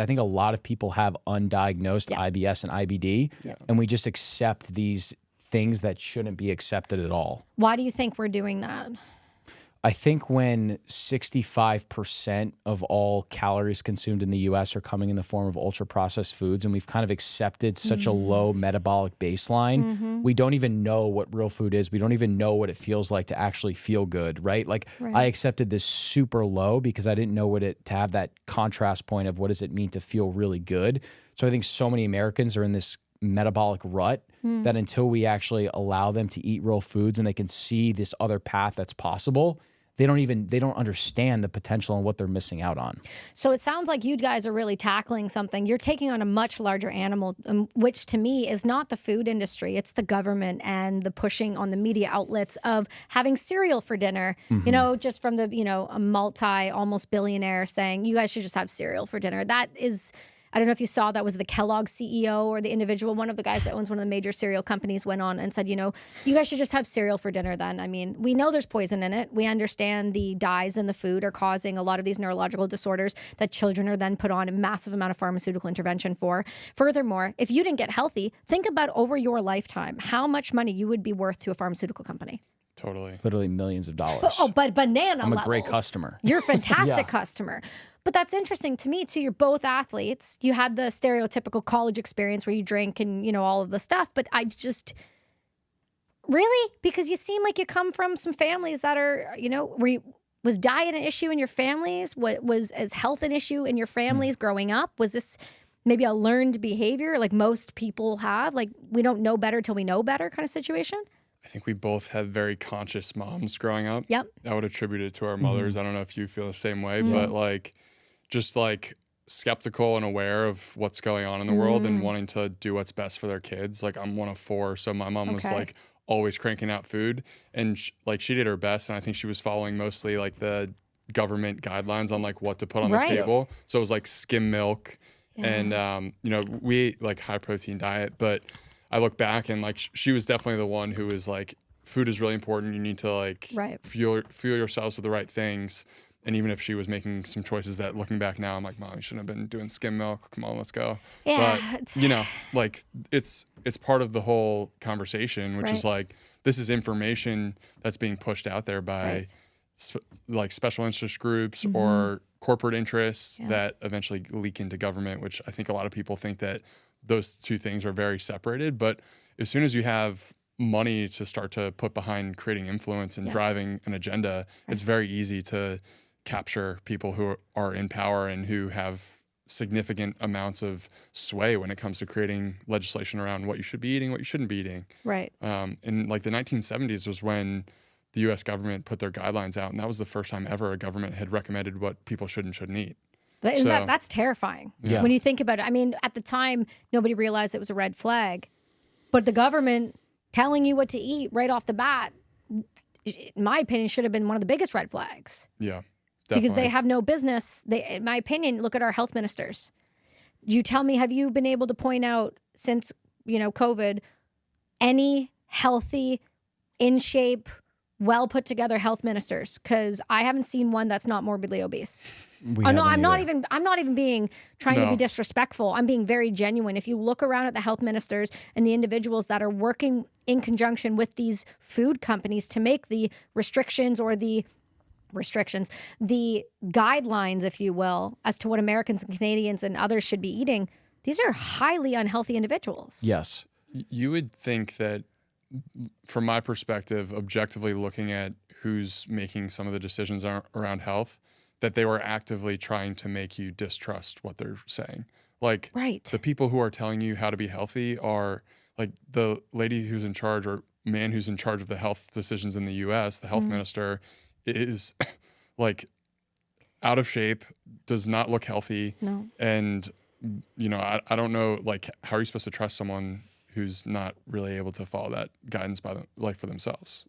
I think a lot of people have undiagnosed IBS and IBD, and we just accept these things that shouldn't be accepted at all. Why do you think we're doing that? I think when 65% of all calories consumed in the US are coming in the form of ultra processed foods, and we've kind of accepted such a low metabolic baseline, we don't even know what real food is. We don't even know what it feels like to actually feel good, right? Like I accepted this super low because I didn't know to have that contrast point of what does it mean to feel really good. So I think so many Americans are in this metabolic rut that until we actually allow them to eat real foods and they can see this other path that's possible, they don't understand the potential and what they're missing out on. So it sounds like you guys are really tackling something. You're taking on a much larger animal, which to me is not the food industry. It's the government and the pushing on the media outlets of having cereal for dinner, you know, just from the, a almost billionaire saying, you guys should just have cereal for dinner. That is... I don't know if you saw that was the Kellogg CEO or the individual, one of the guys that owns one of the major cereal companies went on and said, you guys should just have cereal for dinner then. I mean, we know there's poison in it. We understand the dyes in the food are causing a lot of these neurological disorders that children are then put on a massive amount of pharmaceutical intervention for. Furthermore, if you didn't get healthy, think about over your lifetime, how much money you would be worth to a pharmaceutical company. Totally. Literally millions of dollars. But banana I'm a levels. great customer. You're a fantastic customer. But that's interesting to me, too. You're both athletes. You had the stereotypical college experience where you drink and, all of the stuff. But I just... Really? Because you seem like you come from some families that are, was diet an issue in your families? Was health an issue in your families growing up? Was this maybe a learned behavior like most people have? Like, we don't know better till we know better kind of situation? I think we both had very conscious moms growing up. Yep. I would attribute it to our mothers. I don't know if you feel the same way, but just skeptical and aware of what's going on in the world and wanting to do what's best for their kids. Like, I'm one of four, so my mom was always cranking out food, and she did her best, and I think she was following mostly the government guidelines on what to put on the table. So it was skim milk, and we ate high protein diet, but I look back and she was definitely the one who was food is really important. You need to fuel yourselves with the right things. And even if she was making some choices that looking back now, I'm like, Mom, you shouldn't have been doing skim milk. Come on, let's go. Yeah, but it's part of the whole conversation, which is this is information that's being pushed out there by special interest groups or corporate interests that eventually leak into government, which I think a lot of people think that those two things are very separated. But as soon as you have money to start to put behind creating influence and driving an agenda, it's very easy to capture people who are in power and who have significant amounts of sway when it comes to creating legislation around what you should be eating, what you shouldn't be eating. Right. In the 1970s was when the U.S. government put their guidelines out, and that was the first time ever a government had recommended what people should and shouldn't eat. That's terrifying when you think about it. I mean, at the time, nobody realized it was a red flag. But the government telling you what to eat right off the bat, in my opinion, should have been one of the biggest red flags. Yeah, definitely. Because they have no business. In my opinion, look at our health ministers. You tell me, have you been able to point out since, COVID, any healthy, in shape, well put together health ministers? Because I haven't seen one that's not morbidly obese. I'm not even trying to be disrespectful. I'm being very genuine. If you look around at the health ministers and the individuals that are working in conjunction with these food companies to make the restrictions, the guidelines, if you will, as to what Americans and Canadians and others should be eating, these are highly unhealthy individuals. Yes. You would think that, from my perspective, objectively looking at who's making some of the decisions around health, that they were actively trying to make you distrust what they're saying. The people who are telling you how to be healthy are the lady who's in charge or man who's in charge of the health decisions in the U.S., the health minister, is out of shape, does not look healthy. No. And, I don't know, how are you supposed to trust someone who's not really able to follow that guidance for themselves?